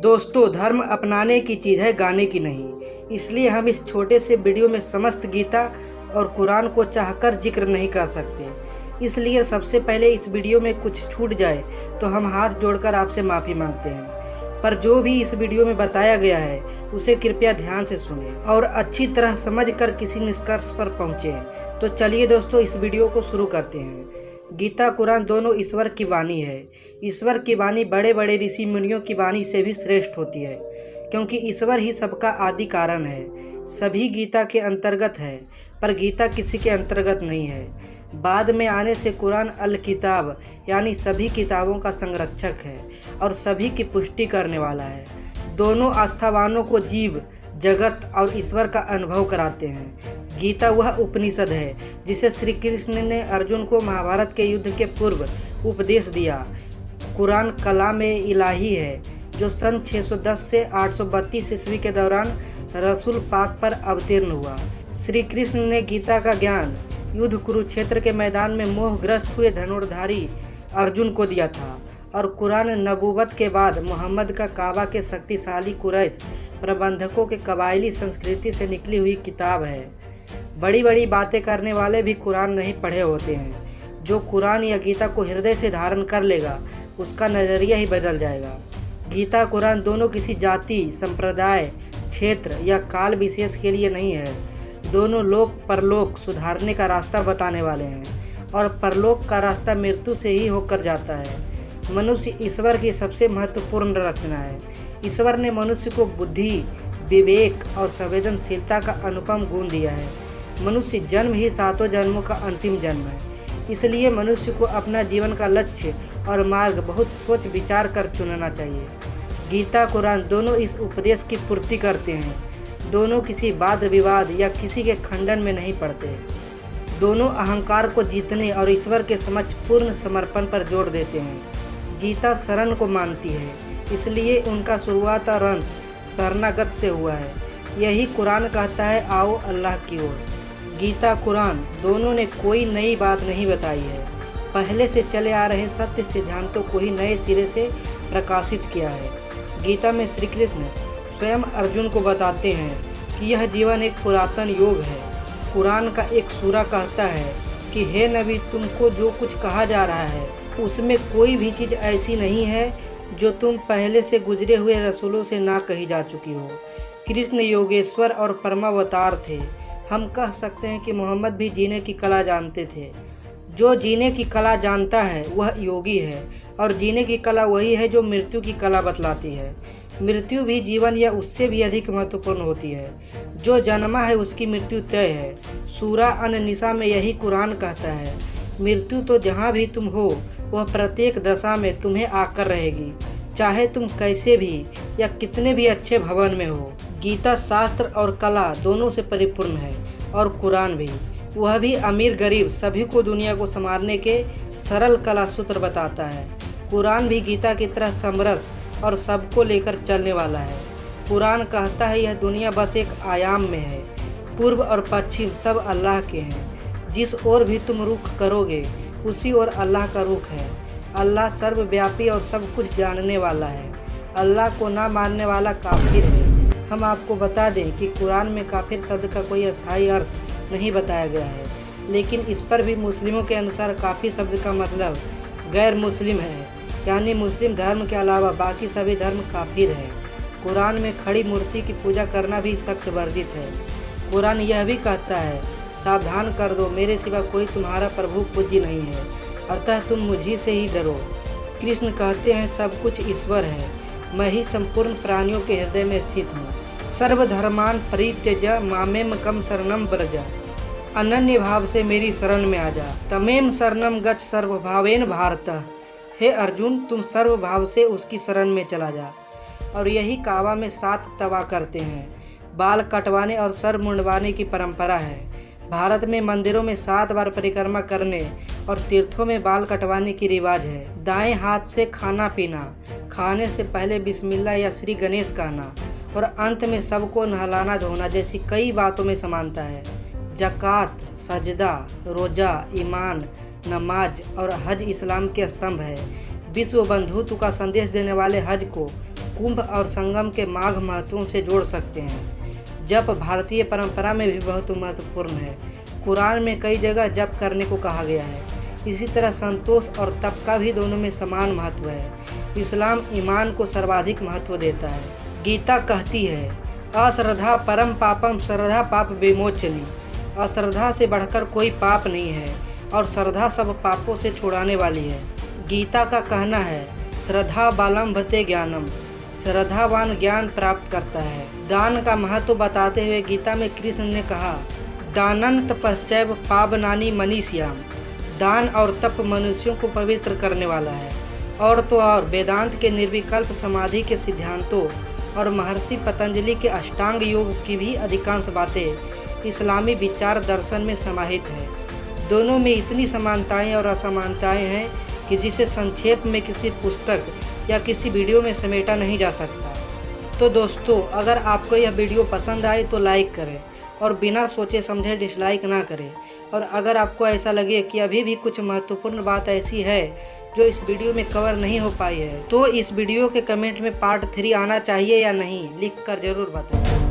दोस्तों, धर्म अपनाने की चीज़ है, गाने की नहीं। इसलिए हम इस छोटे से वीडियो में समस्त गीता और कुरान को चाहकर जिक्र नहीं कर सकते। इसलिए सबसे पहले इस वीडियो में कुछ छूट जाए तो हम हाथ जोड़कर आपसे माफ़ी मांगते हैं। पर जो भी इस वीडियो में बताया गया है उसे कृपया ध्यान से सुनें और अच्छी तरह समझकर किसी निष्कर्ष पर पहुँचें। तो चलिए दोस्तों, इस वीडियो को शुरू करते हैं। गीता कुरान दोनों ईश्वर की वाणी है। ईश्वर की वाणी बड़े बड़े ऋषि मुनियों की वाणी से भी श्रेष्ठ होती है, क्योंकि ईश्वर ही सबका आदि कारण है। सभी गीता के अंतर्गत है, पर गीता किसी के अंतर्गत नहीं है। बाद में आने से कुरान अल किताब यानी सभी किताबों का संरक्षक है और सभी की पुष्टि करने वाला है। दोनों आस्थावानों को जीव, जगत और ईश्वर का अनुभव कराते हैं। गीता वह उपनिषद है जिसे श्री कृष्ण ने अर्जुन को महाभारत के युद्ध के पूर्व उपदेश दिया। कुरान कलाम-ए इलाही है जो सन 610 से 832 ईस्वी के दौरान रसूल पाक पर अवतीर्ण हुआ। श्री कृष्ण ने गीता का ज्ञान युद्ध कुरुक्षेत्र के मैदान में मोहग्रस्त हुए धनुर्धारी अर्जुन को दिया था, और कुरान नबूवत के बाद मोहम्मद का काबा के शक्तिशाली कुरैश प्रबंधकों के कबायली संस्कृति से निकली हुई किताब है। बड़ी बड़ी बातें करने वाले भी कुरान नहीं पढ़े होते हैं। जो कुरान या गीता को हृदय से धारण कर लेगा उसका नज़रिया ही बदल जाएगा। गीता कुरान दोनों किसी जाति, संप्रदाय, क्षेत्र या काल विशेष के लिए नहीं है। दोनों लोक परलोक सुधारने का रास्ता बताने वाले हैं, और परलोक का रास्ता मृत्यु से ही होकर जाता है। मनुष्य ईश्वर की सबसे महत्वपूर्ण रचना है। ईश्वर ने मनुष्य को बुद्धि, विवेक और संवेदनशीलता का अनुपम गुण दिया है। मनुष्य जन्म ही 7 जन्मों का अंतिम जन्म है। इसलिए मनुष्य को अपना जीवन का लक्ष्य और मार्ग बहुत सोच विचार कर चुनना चाहिए। गीता कुरान दोनों इस उपदेश की पूर्ति करते हैं। दोनों किसी वाद विवाद या किसी के खंडन में नहीं पड़ते। दोनों अहंकार को जीतने और ईश्वर के समक्ष पूर्ण समर्पण पर जोर देते हैं। गीता शरण को मानती है, इसलिए उनका शुरुआत और अंत शरणागत से हुआ है। यही कुरान कहता है, आओ अल्लाह की ओर। गीता कुरान दोनों ने कोई नई बात नहीं बताई है। पहले से चले आ रहे सत्य सिद्धांतों को ही नए सिरे से प्रकाशित किया है। गीता में श्री कृष्ण स्वयं अर्जुन को बताते हैं कि यह जीवन एक पुरातन योग है। कुरान का एक सूरा कहता है कि हे नबी, तुमको जो कुछ कहा जा रहा है उसमें कोई भी चीज़ ऐसी नहीं है जो तुम पहले से गुजरे हुए रसूलों से ना कही जा चुकी हो। कृष्ण योगेश्वर और परमावतार थे। हम कह सकते हैं कि मोहम्मद भी जीने की कला जानते थे। जो जीने की कला जानता है वह योगी है, और जीने की कला वही है जो मृत्यु की कला बतलाती है। मृत्यु भी जीवन या उससे भी अधिक महत्वपूर्ण होती है। जो जन्मा है उसकी मृत्यु तय है। सूरा अन-निसा में यही कुरान कहता है, मृत्यु तो जहाँ भी तुम हो वह प्रत्येक दशा में तुम्हें आकर रहेगी, चाहे तुम कैसे भी या कितने भी अच्छे भवन में हो। गीता शास्त्र और कला दोनों से परिपूर्ण है, और कुरान भी, वह भी अमीर गरीब सभी को दुनिया को संवारने के सरल कला सूत्र बताता है। कुरान भी गीता की तरह समरस और सबको लेकर चलने वाला है। कुरान कहता है, यह दुनिया बस एक आयाम में है। पूर्व और पश्चिम सब अल्लाह के हैं। जिस ओर भी तुम रुख करोगे उसी ओर अल्लाह का रुख है। अल्लाह सर्वव्यापी और सब कुछ जानने वाला है। अल्लाह को ना मानने वाला काफिर है। हम आपको बता दें कि कुरान में काफिर शब्द का कोई अस्थायी अर्थ नहीं बताया गया है, लेकिन इस पर भी मुस्लिमों के अनुसार काफिर शब्द का मतलब गैर मुस्लिम है, यानी मुस्लिम धर्म के अलावा बाकी सभी धर्म काफिर है। कुरान में खड़ी मूर्ति की पूजा करना भी सख्त वर्जित है। कुरान यह भी कहता है, सावधान कर दो, मेरे सिवा कोई तुम्हारा प्रभु पूज्य नहीं है, अतः तुम मुझी से ही डरो। कृष्ण कहते हैं, सब कुछ ईश्वर है, मैं ही संपूर्ण प्राणियों के हृदय में स्थित हूँ। सर्वधर्मान परित्यज मामेकम शरणम व्रज। अनन्य भाव से मेरी शरण में आ जा। तमेम शरणम गच्छ सर्वभावेन भारत। हे अर्जुन, तुम सर्वभाव से उसकी शरण में चला जा। और यही काबा में 7 तवा करते हैं। बाल कटवाने और सर मुंडवाने की परंपरा है। भारत में मंदिरों में 7 बार परिक्रमा करने और तीर्थों में बाल कटवाने की रिवाज है। दाएं हाथ से खाना पीना, खाने से पहले बिस्मिल्लाह या श्री गणेश कहना, और अंत में सबको नहलाना धोना जैसी कई बातों में समानता है। ज़कात, सजदा, रोज़ा, ईमान, नमाज और हज इस्लाम के स्तंभ है। विश्व बंधुत्व का संदेश देने वाले हज को कुंभ और संगम के माघ महत्वों से जोड़ सकते हैं। जप भारतीय परंपरा में भी बहुत महत्वपूर्ण है। कुरान में कई जगह जप करने को कहा गया है। इसी तरह संतोष और तप का भी दोनों में समान महत्व है। इस्लाम ईमान को सर्वाधिक महत्व देता है। गीता कहती है, अश्रद्धा परम पापम श्रद्धा पाप विमोचनी। अश्रद्धा से बढ़कर कोई पाप नहीं है और श्रद्धा सब पापों से छुड़ाने वाली है। गीता का कहना है, श्रद्धा बालम्भते ज्ञानम। श्रद्धावान ज्ञान प्राप्त करता है। दान का महत्व बताते हुए गीता में कृष्ण ने कहा, दानंत पश्चैव पावनानी मनीष्याम। दान और तप मनुष्यों को पवित्र करने वाला है। और तो और वेदांत के निर्विकल्प समाधि के सिद्धांतों और महर्षि पतंजलि के अष्टांग योग की भी अधिकांश बातें इस्लामी विचार दर्शन में समाहित है। दोनों में इतनी समानताएं और असमानताएं हैं कि जिसे संक्षेप में किसी पुस्तक या किसी वीडियो में समेटा नहीं जा सकता। तो दोस्तों, अगर आपको यह वीडियो पसंद आए तो लाइक करें और बिना सोचे समझे डिसलाइक ना करें। और अगर आपको ऐसा लगे कि अभी भी कुछ महत्वपूर्ण बात ऐसी है जो इस वीडियो में कवर नहीं हो पाई है, तो इस वीडियो के कमेंट में पार्ट 3 आना चाहिए या नहीं लिख कर ज़रूर बताएं।